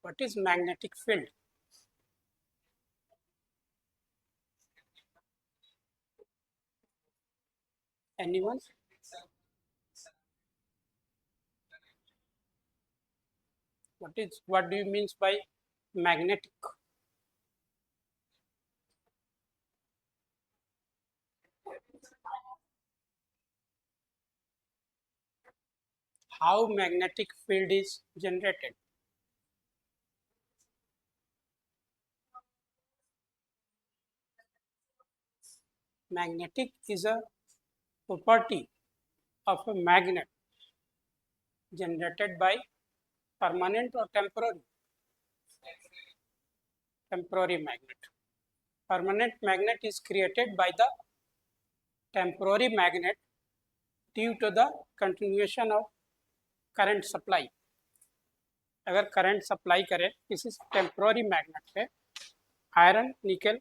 What is magnetic field? Anyone? What do you mean by magnetic? How magnetic field is generated? Magnetic is a property of a magnet generated by permanent or temporary magnet. Permanent magnet is created by the temporary magnet due to the continuation of current supply. अगर current supply करें किसी temporary magnet पे iron, निकल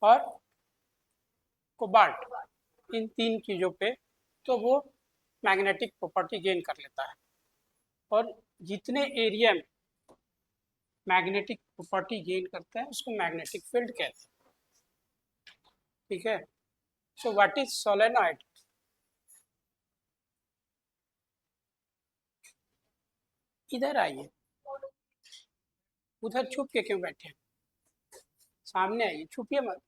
और cobalt, इन तीन चीज़ों पे, तो वो मैग्नेटिक प्रॉपर्टी गेन कर लेता है। और जितने एरिया में मैग्नेटिक प्रॉपर्टी गेन करते हैं उसको मैग्नेटिक फील्ड कहते हैं। ठीक है। So what is solenoid? इधर आइए, उधर छुप के क्यों बैठे हैं? सामने आइए, छुपिए मत,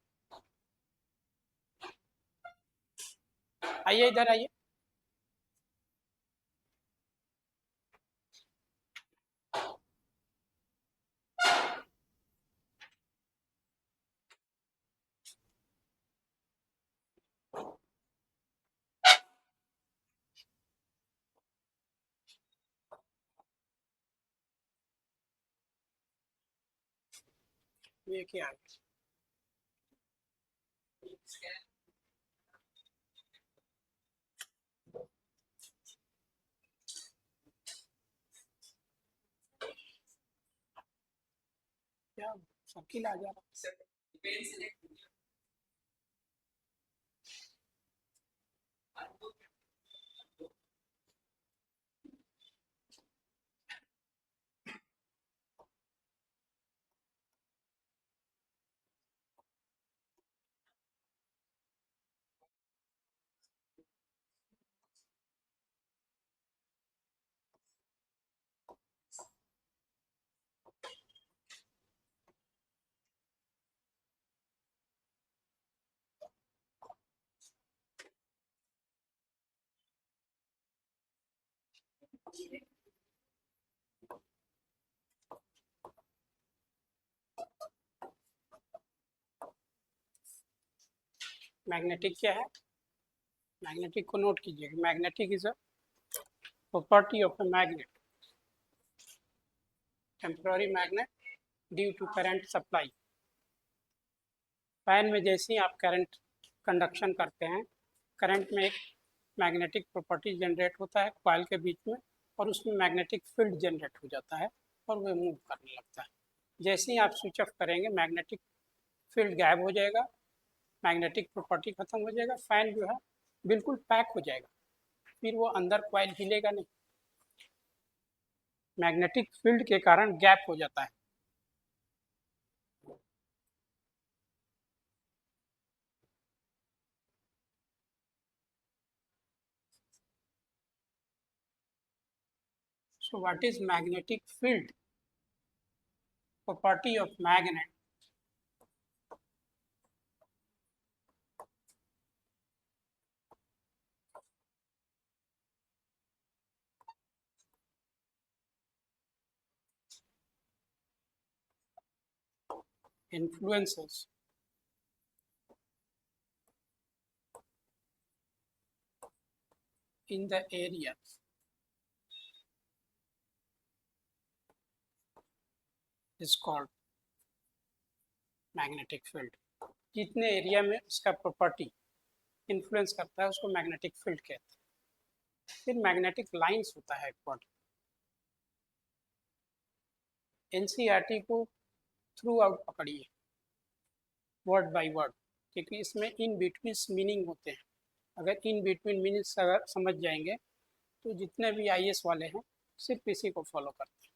आइए इधर आइए। ये क्या है? क्या शकील आ जा रहा? मैग्नेटिक क्या है? मैग्नेटिक को नोट कीजिएगा। Magnetic is a property of a magnet, temporary magnet due to current supply. Fan में जैसे ही आप करंट कंडक्शन करते हैं, करंट में एक मैग्नेटिक प्रॉपर्टी जनरेट होता है कॉइल के बीच में, और उसमें मैग्नेटिक फील्ड जनरेट हो जाता है और वह मूव करने लगता है। जैसे ही आप स्विच ऑफ करेंगे मैग्नेटिक फील्ड गायब हो जाएगा, मैग्नेटिक प्रॉपर्टी खत्म हो जाएगा, फैन जो है बिल्कुल पैक हो जाएगा, फिर वो अंदर कॉइल हिलेगा नहीं, मैग्नेटिक फील्ड के कारण गैप हो जाता है। So what is magnetic field? Property of magnet. Influences in the area is called magnetic field. जितने एरिया में इसका प्रॉपर्टी इन्फ्लुएंस करता है उसको मैग्नेटिक फील्ड कहते हैं। फिर मैग्नेटिक लाइंस होता है इम्पोर्टेंट। एनसीईआरटी को थ्रू आउट पकड़िए वर्ड बाय वर्ड, क्योंकि इसमें इन बिटवीन मीनिंग होते हैं। अगर इन बिटवीन मीनिंग्स अगर समझ जाएंगे तो जितने भी आईएएस वाले हैं सिर्फ इसी को फॉलो करते हैं।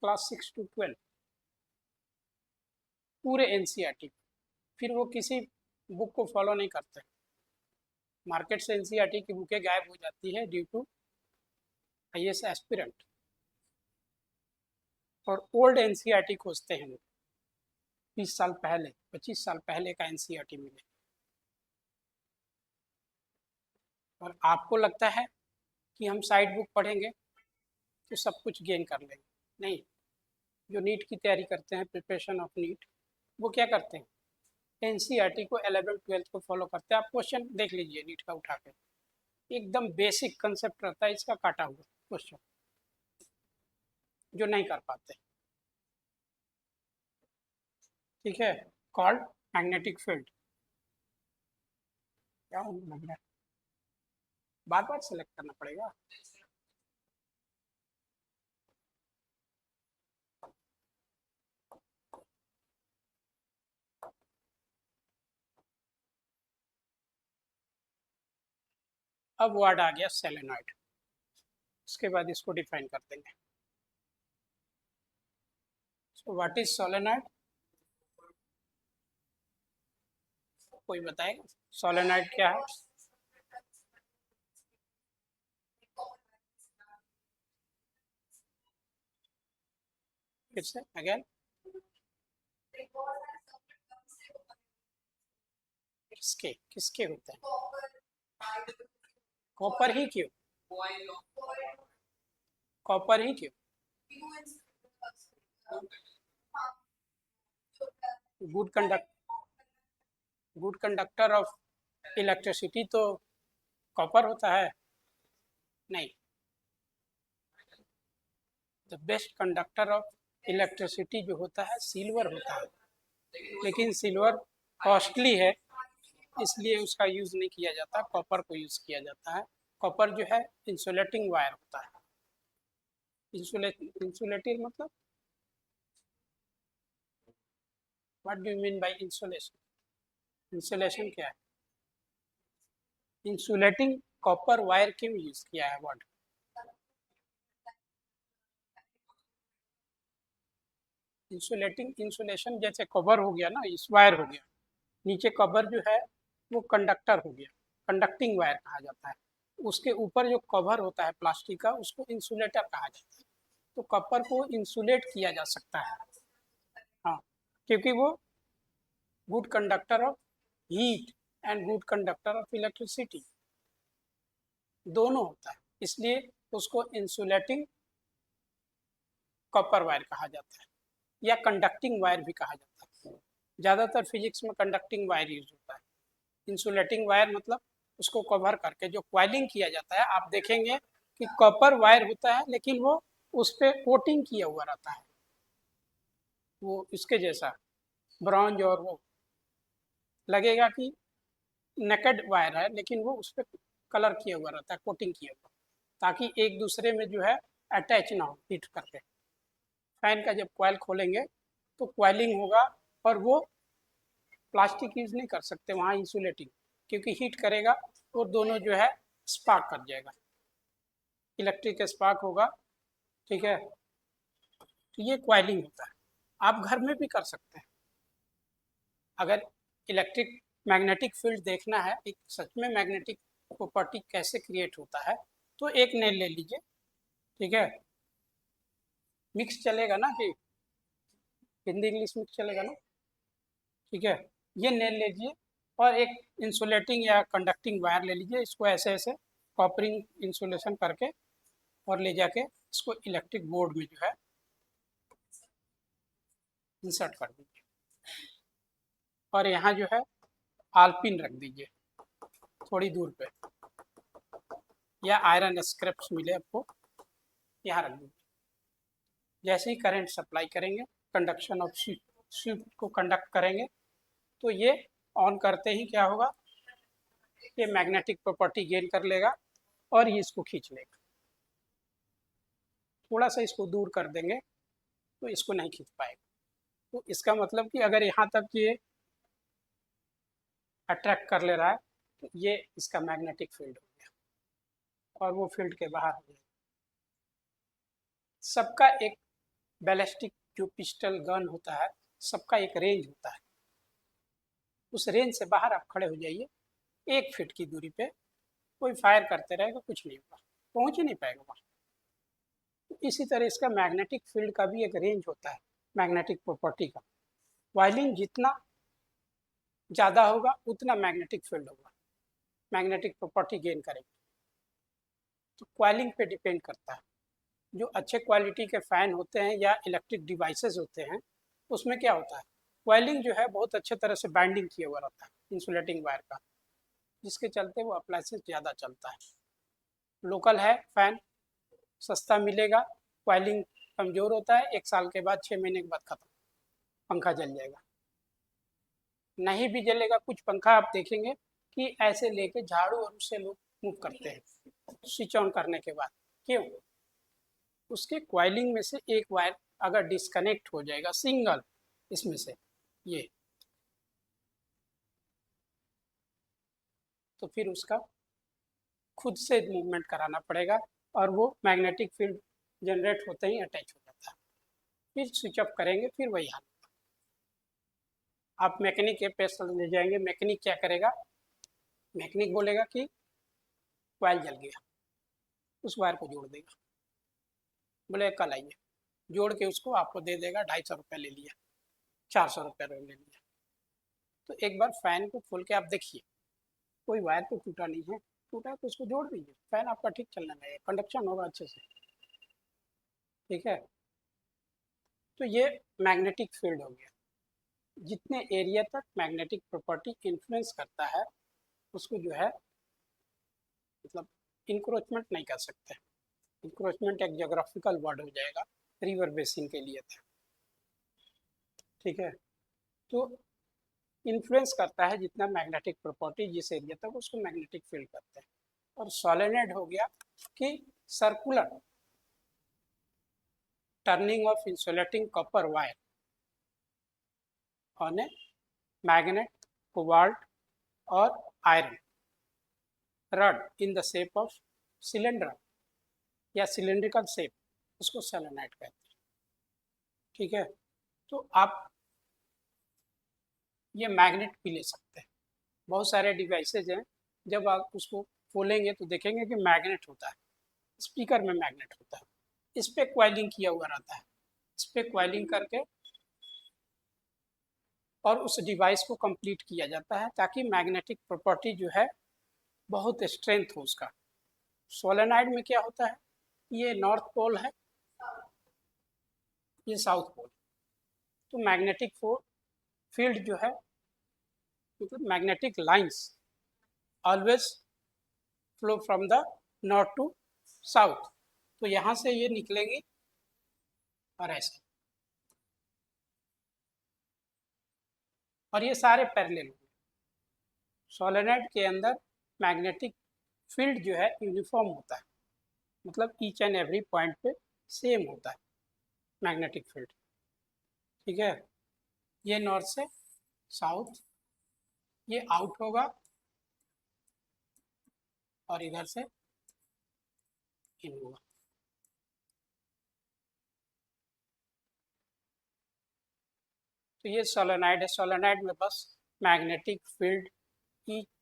क्लास 6 to 12 पूरे एनसीईआरटी। फिर वो किसी बुक को फॉलो नहीं करते, मार्केट से एनसीईआरटी की बुकें गायब हो जाती है ड्यू टू आईएएस एस्पिरेंट, और ओल्ड एनसीईआरटी खोजते हैं वो 20 साल पहले 25 साल पहले का एनसीईआरटी मिले। और आपको लगता है कि हम साइड बुक पढ़ेंगे तो सब कुछ गेन कर लेंगे, नहीं। जो नीट की तैयारी करते हैं, प्रिपरेशन ऑफ नीट, वो क्या करते हैं, एनसीईआरटी को 11th-12th को फॉलो करते हैं। आप क्वेश्चन देख लीजिए नीट का उठा के, एकदम बेसिक कंसेप्ट रहता है इसका, काटा हुआ क्वेश्चन, जो नहीं कर पाते। ठीक है, कॉल्ड मैग्नेटिक फील्ड। क्या लग रहा है, बार बार सेलेक्ट करना पड़ेगा। अब वर्ड आ गया सेलेनॉइड, उसके बाद इसको डिफाइन कर देंगे। सो व्हाट इज सोलेनॉइड, कोई बताएगा सोलेनॉइड क्या है? फिर से अगेन, किसके किसके होते हैं? कॉपर ही क्यों? कॉपर ही क्यों? Good conduct good conductor of electricity तो कॉपर होता है? नहीं, the best conductor of electricity जो होता है सिल्वर होता है, लेकिन सिल्वर कॉस्टली है, इसलिए उसका यूज़ नहीं किया जाता, कॉपर को यूज़ किया जाता है। कॉपर जो है इंसुलेटिंग वायर होता है। इंसुलेटिंग मतलब, what do you mean by insulation? Insulation क्या है? इंसुलेटिंग कॉपर वायर क्यों यूज़ किया है वर्ड? इंसुलेशन जैसे कवर हो गया ना, इस वायर हो गया, नीचे कवर जो है वो कंडक्टर हो गया, कंडक्टिंग वायर कहा जाता है। उसके ऊपर जो कवर होता है प्लास्टिक का, उसको इंसुलेटर कहा जाता है। तो कपर को इंसुलेट किया जा सकता है, हाँ, क्योंकि वो good conductor of heat and good conductor of electricity दोनों होता है, इसलिए उसको इंसुलेटिंग कॉपर वायर कहा जाता है, या कंडक्टिंग वायर भी कहा जाता है। ज़्यादातर फिजिक्स में कंडक्टिंग वायर यूज होता है। इंसुलेटिंग वायर मतलब उसको कवर करके जो क्वाइलिंग किया जाता है, आप देखेंगे कि कॉपर वायर होता है लेकिन वो उस पर कोटिंग किया हुआ रहता है, वो इसके जैसा ब्रॉन्ज, और वो लगेगा कि नेकेड वायर है लेकिन वो उस पर कलर किया हुआ रहता है, कोटिंग किया हुआ, ताकि एक दूसरे में जो है अटैच ना हो हीट करके। फैन का जब कॉइल खोलेंगे तो क्वाइलिंग होगा, और वो प्लास्टिक यूज नहीं कर सकते वहाँ इंसुलेटिंग, क्योंकि हीट करेगा वो दोनों जो है स्पार्क कर जाएगा, इलेक्ट्रिक स्पार्क होगा। ठीक है, तो ये क्वाइलिंग होता है। आप घर में भी कर सकते हैं, अगर इलेक्ट्रिक मैग्नेटिक फील्ड देखना है, एक सच में मैग्नेटिक प्रॉपर्टी कैसे क्रिएट होता है, तो एक नेल ले लीजिए। ठीक है, मिक्स चलेगा ना, कि हिंदी इंग्लिश मिक्स चलेगा ना? ठीक है, ये नेल लीजिए और एक इंसुलेटिंग या कंडक्टिंग वायर ले लीजिए, इसको ऐसे ऐसे कॉपरिंग इंसुलेशन करके और ले जाके इसको इलेक्ट्रिक बोर्ड में जो है इंसर्ट कर दीजिए, और यहाँ जो है आलपिन रख दीजिए थोड़ी दूर पे, या आयरन स्क्रैप्स मिले आपको, यहाँ रख दीजिए। जैसे ही करंट सप्लाई करेंगे, कंडक्शन ऑफ स्विफ्ट को कंडक्ट करेंगे, तो ये ऑन करते ही क्या होगा, ये मैग्नेटिक प्रॉपर्टी गेन कर लेगा और ये इसको खींच लेगा। थोड़ा सा इसको दूर कर देंगे तो इसको नहीं खींच पाएगा। तो इसका मतलब कि अगर यहाँ तक ये अट्रैक्ट कर ले रहा है, तो ये इसका मैग्नेटिक फील्ड हो गया, और वो फील्ड के बाहर हो गया। सबका एक बैलिस्टिक जो पिस्टल गन होता है सबका एक रेंज होता है, उस रेंज से बाहर आप खड़े हो जाइए, 1 फीट की दूरी पे कोई फायर करते रहेगा, कुछ नहीं होगा, पहुंच ही नहीं पाएगा वहाँ। तो इसी तरह इसका मैग्नेटिक फील्ड का भी एक रेंज होता है, मैग्नेटिक प्रॉपर्टी का। वायलिंग जितना ज़्यादा होगा उतना मैग्नेटिक फील्ड होगा, मैग्नेटिक प्रॉपर्टी गेन करेगी। तो क्वाइलिंग पे डिपेंड करता है। जो अच्छे क्वालिटी के फ़ैन होते हैं या इलेक्ट्रिक डिवाइसेस होते हैं उसमें क्या होता है, क्वाइलिंग जो है बहुत अच्छे तरह से बाइंडिंग किया हुआ रहता है इंसुलेटिंग वायर का, जिसके चलते वो अप्लायंसेस ज़्यादा चलता है। लोकल है फ़ैन, सस्ता मिलेगा, क्वाइलिंग कमज़ोर होता है, 1 साल के बाद 6 महीने के बाद ख़त्म, पंखा जल जाएगा। नहीं भी जलेगा, कुछ पंखा आप देखेंगे कि ऐसे लेके झाड़ू और उससे लोग मूव करते हैं स्विच ऑन करने के बाद। क्यों? उसके क्वाइलिंग में से एक वायर अगर डिस्कनेक्ट हो जाएगा सिंगल इसमें से ये, तो फिर उसका खुद से मूवमेंट कराना पड़ेगा और वो मैग्नेटिक फील्ड जनरेट होते ही अटैच हो जाता है। फिर स्विच ऑफ करेंगे, फिर वही हाल। आप मैकेनिक के पास ले जाएंगे, मैकेनिक क्या करेगा, मैकेनिक बोलेगा कि क्वाइल जल गया, उस वायर को जोड़ देगा, बोले कल आइए, जोड़ के उसको आपको दे देगा, 250 रुपये ले लिया, 400 रुपये ले लिया। तो एक बार फैन को खोल के आप देखिए, कोई वायर तो टूटा नहीं है, टूटा है तो उसको जोड़ दीजिए, फैन आपका ठीक चलने लगेगा, कंडक्शन होगा अच्छे से। ठीक है, तो ये मैग्नेटिक फील्ड हो गया। जितने एरिया तक मैग्नेटिक प्रॉपर्टी इन्फ्लुएंस करता है उसको जो है मतलब इंक्रोचमेंट नहीं कर सकते। इंक्रोचमेंट एक जोग्राफिकल वर्ड हो जाएगा, रिवर बेसिन के लिए था। ठीक है, तो इन्फ्लुएंस करता है जितना मैग्नेटिक प्रॉपर्टी जिस एरिया तक, उसको मैग्नेटिक फील्ड करते हैं। और सोलेनोइड हो गया कि circular turning of insulating copper wire on a magnet, cobalt और iron rod in the shape of cylinder या सिलेंड्रिकल शेप, उसको सोलेनोइड कहते हैं। ठीक है, तो आप ये मैग्नेट भी ले सकते हैं। बहुत सारे डिवाइसेज हैं, जब आप उसको खोलेंगे तो देखेंगे कि मैग्नेट होता है, स्पीकर में मैग्नेट होता है, इस पर क्वाइलिंग किया हुआ रहता है, इस पर क्वाइलिंग करके और उस डिवाइस को कंप्लीट किया जाता है ताकि मैग्नेटिक प्रॉपर्टी जो है बहुत स्ट्रेंथ हो उसका। सोलेनोइड में क्या होता है, ये नॉर्थ पोल है, ये साउथ पोल, तो मैग्नेटिक फील्ड जो है मतलब magnetic lines always flow from the north to south, तो यहाँ से ये निकलेंगी और ऐसे, और ये सारे पैरेलल। सोलेनोइड के अंदर मैग्नेटिक फील्ड जो है यूनिफॉर्म होता है, मतलब ईच एंड एवरी पॉइंट पे सेम होता है मैग्नेटिक फील्ड। ठीक है, ये नॉर्थ से साउथ, ये आउट होगा और इधर से इन होगा। तो ये सोलेनोइड है, सोलेनोइड में बस magnetic field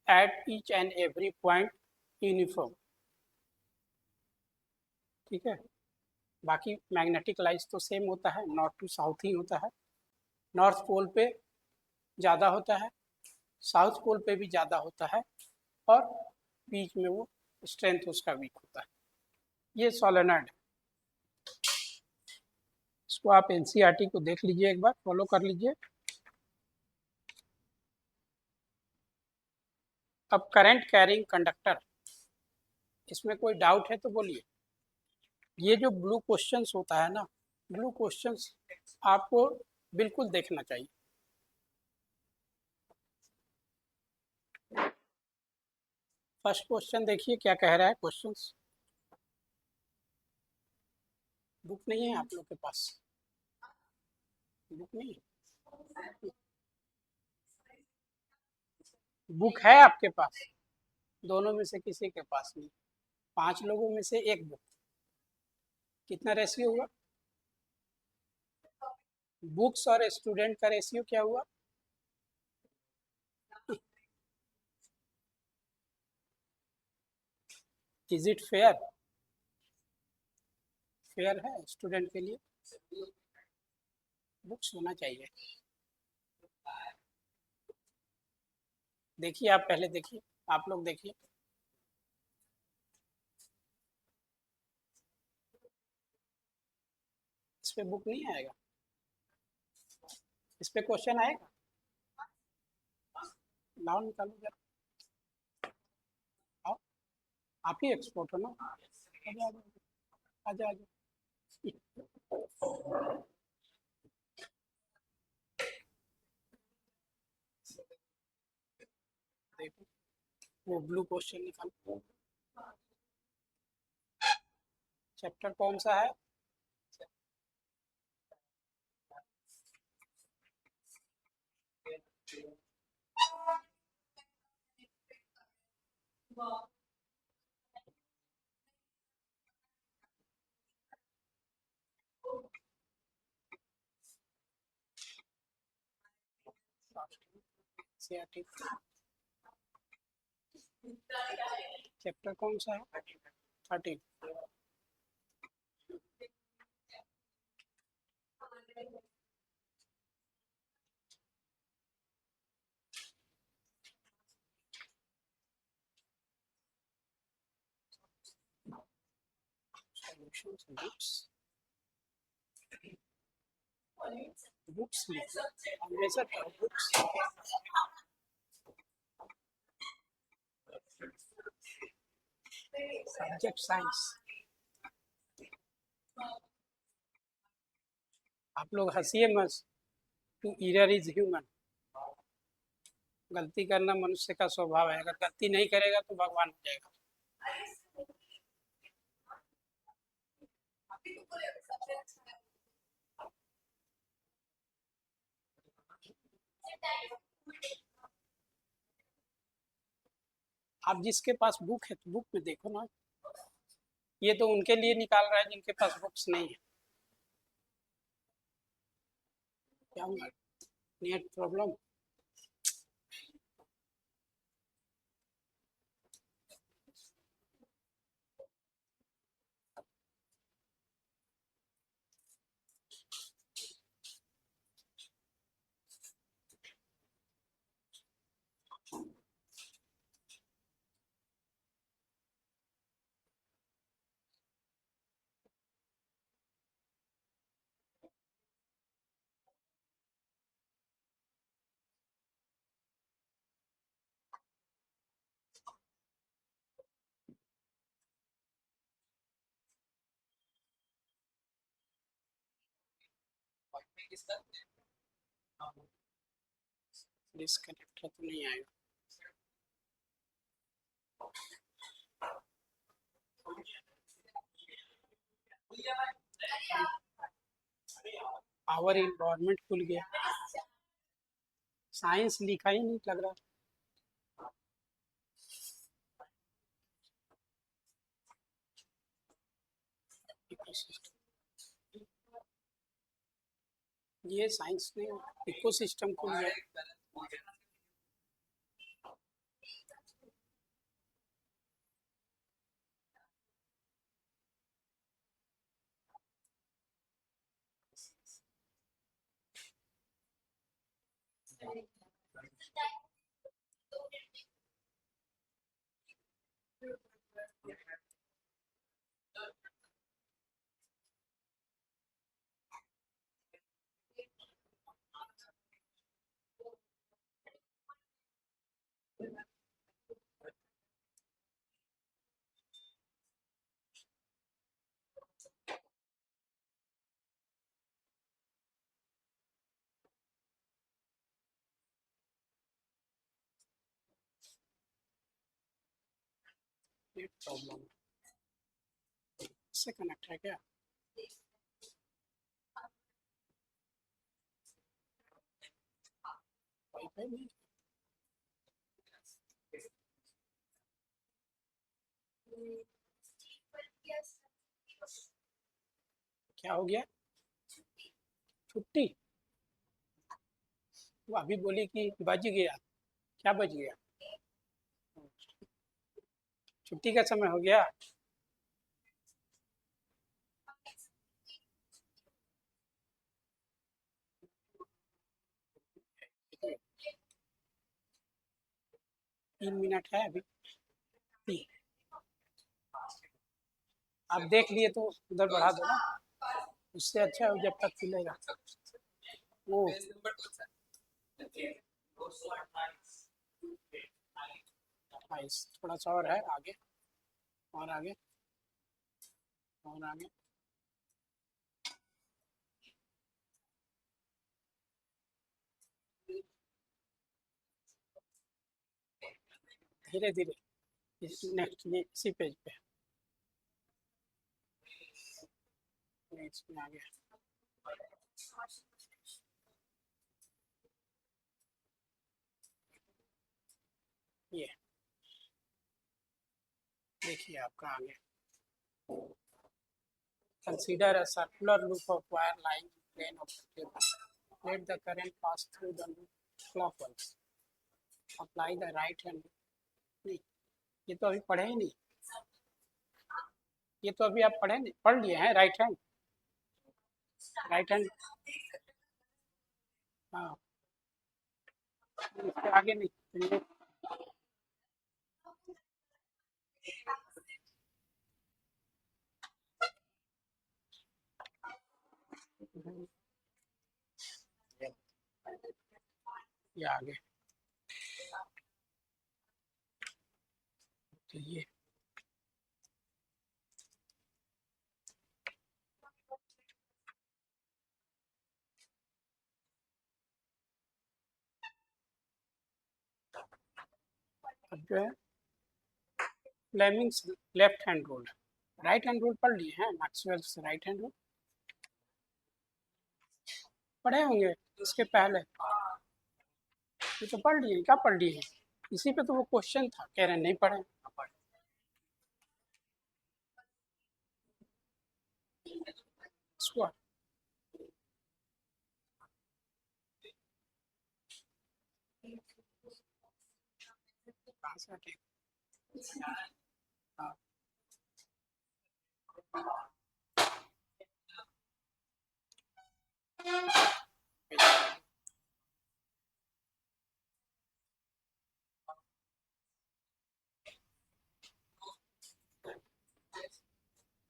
at each and every point uniform. ठीक है, बाकी मैग्नेटिक लाइंस तो सेम होता है, नॉर्थ टू साउथ ही होता है। नॉर्थ पोल पे ज़्यादा होता है, साउथ पोल पे भी ज़्यादा होता है, और बीच में वो स्ट्रेंथ उसका वीक होता है। ये सोलेनोइड, इसको आप एनसीईआरटी को देख लीजिए, एक बार फॉलो कर लीजिए। अब करंट कैरिंग कंडक्टर, इसमें कोई डाउट है तो बोलिए। ये जो ब्लू क्वेश्चंस होता है ना, ब्लू क्वेश्चंस आपको बिल्कुल देखना चाहिए। फर्स्ट क्वेश्चन देखिए क्या कह रहा है क्वेश्चंस। बुक नहीं है आप लोग के पास? बुक नहीं है? बुक है आपके पास? दोनों में से किसी के पास नहीं, 5 लोगों में से एक बुक, कितना रेशियो हुआ? बुक्स और स्टूडेंट का रेशियो क्या हुआ? Is it fair? फेयर है स्टूडेंट के लिए? बुक्स होना चाहिए। देखिए आप पहले देखिए, आप लोग देखिए। इस पे बुक नहीं आएगा? इस पे क्वेश्चन आएगा? लाओ निकालो जरा। आओ, आप ही एक्सपर्ट हो ना। आजा आजा आजा आजा। देखो वो ब्लू क्वेश्चन निकालो। चैप्टर कौन सा है? सीआरटी। चैप्टर कौन सा है? 13। Solutions books. बुक्स हमेशा बुक्स। Subject science. आप लोग हंसिए मत। To err is human. गलती करना मनुष्य का स्वभाव है, अगर गलती नहीं करेगा तो भगवान हो जाएगा। आप जिसके पास बुक है तो बुक में देखो ना। ये तो उनके लिए निकाल रहा है जिनके पास बुक्स नहीं है। क्या हुआ? Net problem? डिस्कनेक्ट तो नहीं आएगा। आवर इन्वायरमेंट खुल गया। साइंस लिखा ही नहीं लग रहा। ये साइंस में इकोसिस्टम खुल गया। ये प्रॉब्लम से कनेक्ट है क्या? वाईफाई नहीं? क्या हो गया? छुट्टी? वो अभी बोली कि बज गया, क्या बज गया? छुट्टी का समय हो गया। तीन मिनट है अभी। आप देख लिए तो उधर बढ़ा दो ना, उससे अच्छा है जब तक खुलेगा। वो 28 थोड़ा सा और है आगे, और आगे, और आगे। धीरे धीरे, नेक्स्ट ये इसी पेज पे, नेक्स्ट में आगे। ये देखिए आपका आगे। Consider a circular loop of wire line plane of the table, let the current pass through the loop clockwise, apply the right hand. नहीं, ये तो अभी पढ़े ही नहीं, ये तो अभी आप पढ़े नहीं, पढ़ लिए हैं राइट हैंड। राइट हैंड, हाँ, इसके आगे नहीं। ये आगे, तो ये अब जो है Fleming's left hand rule, right hand rule पढ़ लिए हैं, मैक्सवेल्स राइट हैंड रूल पढ़े होंगे इसके पहले, ये तो पढ़ लिए, क्या पढ़ लिए? इसी पे तो वो क्वेश्चन था, कह रहे नहीं पढ़े। इसको कहाँ से हटे? हाँ,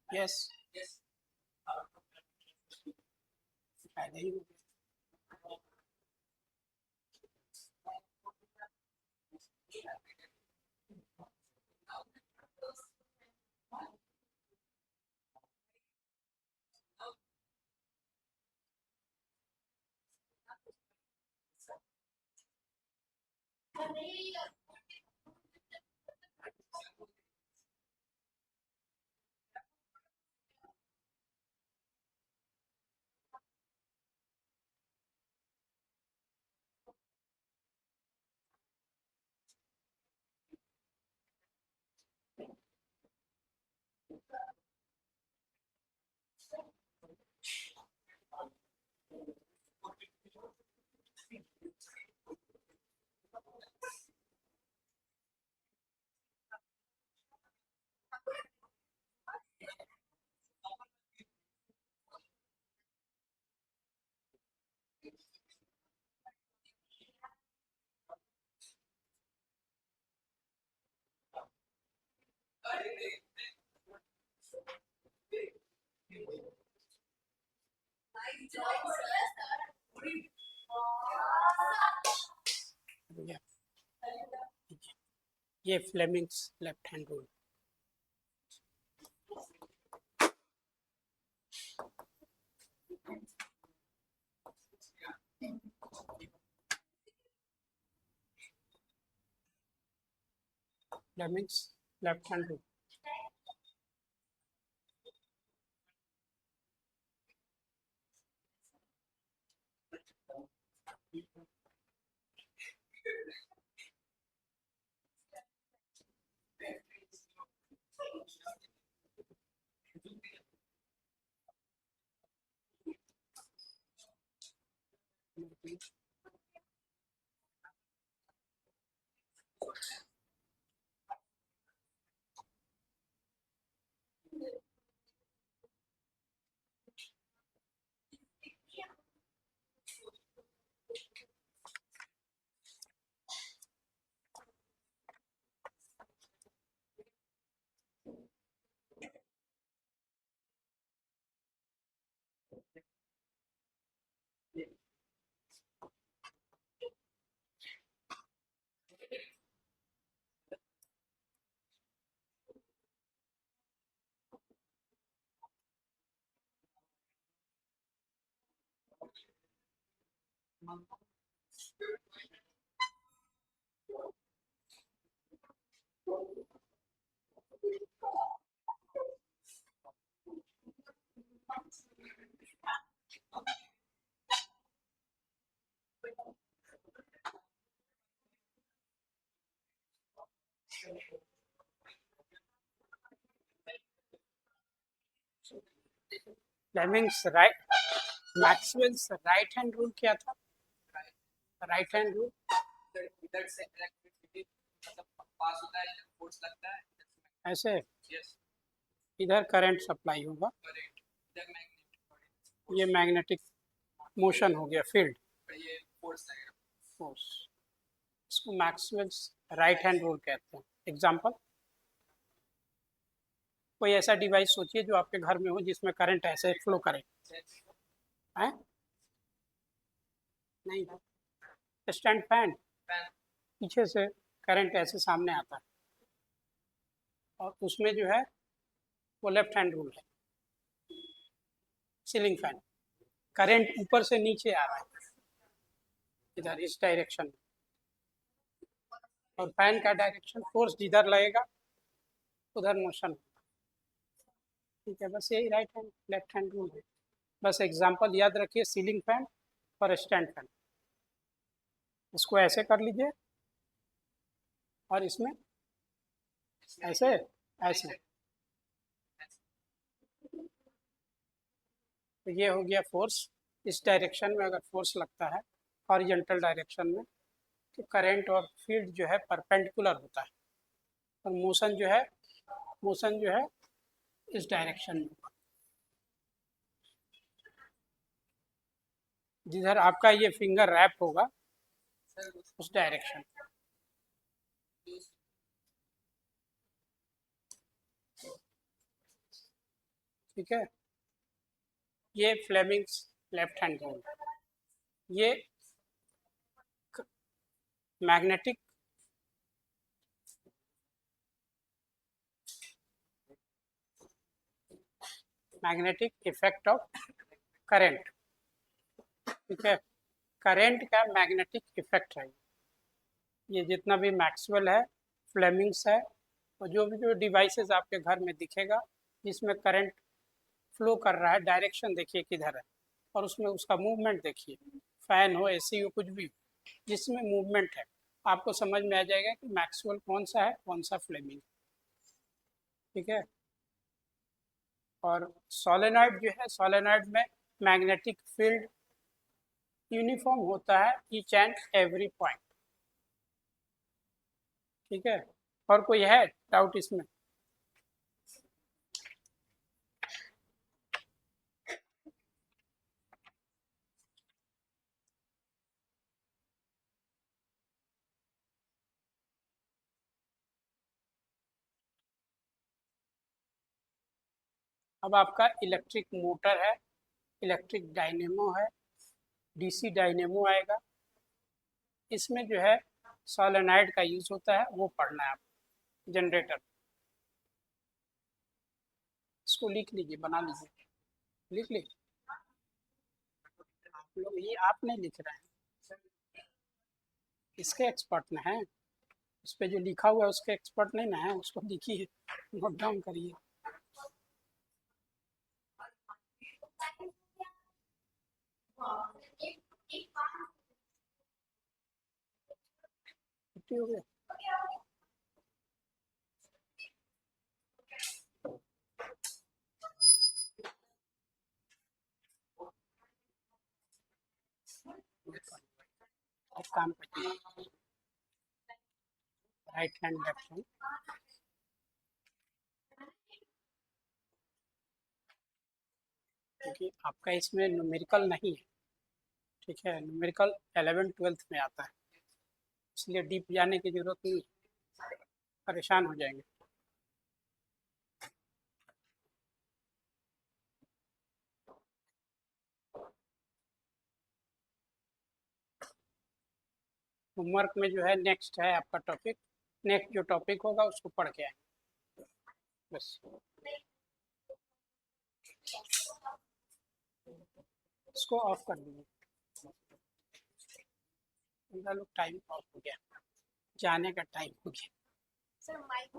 यस, पहले ही हो गया। ये ये Fleming's left hand rule. Fleming's left hand rule. Fleming's right Maxwell's right hand rule क्या था? राइट हैंड रूल इधर से इलेक्ट्रिसिटी मतलब पास होता है, इधर फोर्स लगता है, ऐसे यस इधर करंट सप्लाई होगा, करेक्ट, इधर ये मैग्नेटिक मोशन हो गया, फील्ड ये फोर्स लगेगा। फोर्स, इसको मैक्सवेल्स राइट हैंड रूल कहते हैं। एग्जांपल, कोई ऐसा डिवाइस सोचिए जो आपके घर में हो जिसमें करंट ऐसे फ्लो करे, है? नहीं, स्टैंड फैन, पीछे से करंट ऐसे सामने आता है और उसमें जो है वो लेफ्ट हैंड रूल है। सीलिंग फैन, करंट ऊपर से नीचे आ रहा है इधर इस डायरेक्शन में, और फैन का डायरेक्शन फोर्स जिधर लगेगा उधर मोशन, ठीक है? बस यही right hand left hand rule है। बस एग्जांपल याद रखिए, सीलिंग फैन और स्टैंड फैन, इसको ऐसे कर लीजिए और इसमें ऐसे ऐसे, तो ये हो गया फोर्स। इस डायरेक्शन में अगर फोर्स लगता है हॉरिजॉन्टल डायरेक्शन में, तो करंट और फील्ड जो है परपेंडिकुलर होता है, और मोशन जो है इस डायरेक्शन में, जिधर आपका ये फिंगर रैप होगा उस डायरेक्शन, ठीक है? ये फ्लेमिंग्स लेफ्ट हैंड रूल, ये magnetic magnetic effect of current, ठीक है? करंट का मैग्नेटिक इफेक्ट है ये, जितना भी मैक्सवेल है, फ्लेमिंग्स है, और जो डिवाइसेस आपके घर में दिखेगा जिसमें करंट फ्लो कर रहा है, डायरेक्शन देखिए किधर है, और उसमें उसका मूवमेंट देखिए, फैन हो, एसी हो, कुछ भी जिसमें मूवमेंट है, आपको समझ में आ जाएगा कि मैक्सवेल कौन सा है, कौन सा फ्लेमिंग, ठीक है? और सोलेनॉइड जो है, सोलेनॉइड में मैग्नेटिक फील्ड यूनिफॉर्म होता है ईच एंड एवरी पॉइंट, ठीक है? और कोई है डाउट इसमें? अब आपका इलेक्ट्रिक मोटर है, इलेक्ट्रिक डायनेमो है, डीसी डायनेमो आएगा, इसमें जो है सोलेनॉइड का यूज होता है, वो पढ़ना है आप। जनरेटर, इसको लिख लीजिए, बना लीजिए, लिख लीजिए। आप लोग ये आप नहीं लिख रहे हैं, इसके एक्सपर्ट ना हैं, उस पर जो लिखा हुआ है उसके एक्सपर्ट नहीं ना है, उसको लिखिए, नोट डाउन करिए। छुट्टी हो गया? एक काम करिए, राइट हैंड लेफ्ट हैंड, क्योंकि आपका इसमें न्यूमेरिकल नहीं है, ठीक है? न्यूमेरिकल 11th-12th में आता है, इसलिए डीप जाने की जरूरत नहीं है, परेशान हो जाएंगे। होमवर्क में जो है नेक्स्ट है आपका टॉपिक, नेक्स्ट जो टॉपिक होगा उसको पढ़ के आए, बस। इसको ऑफ कर दीजिए। 15 लोग टाइम पास हो गया, जाने का टाइम हो गया। Sir mic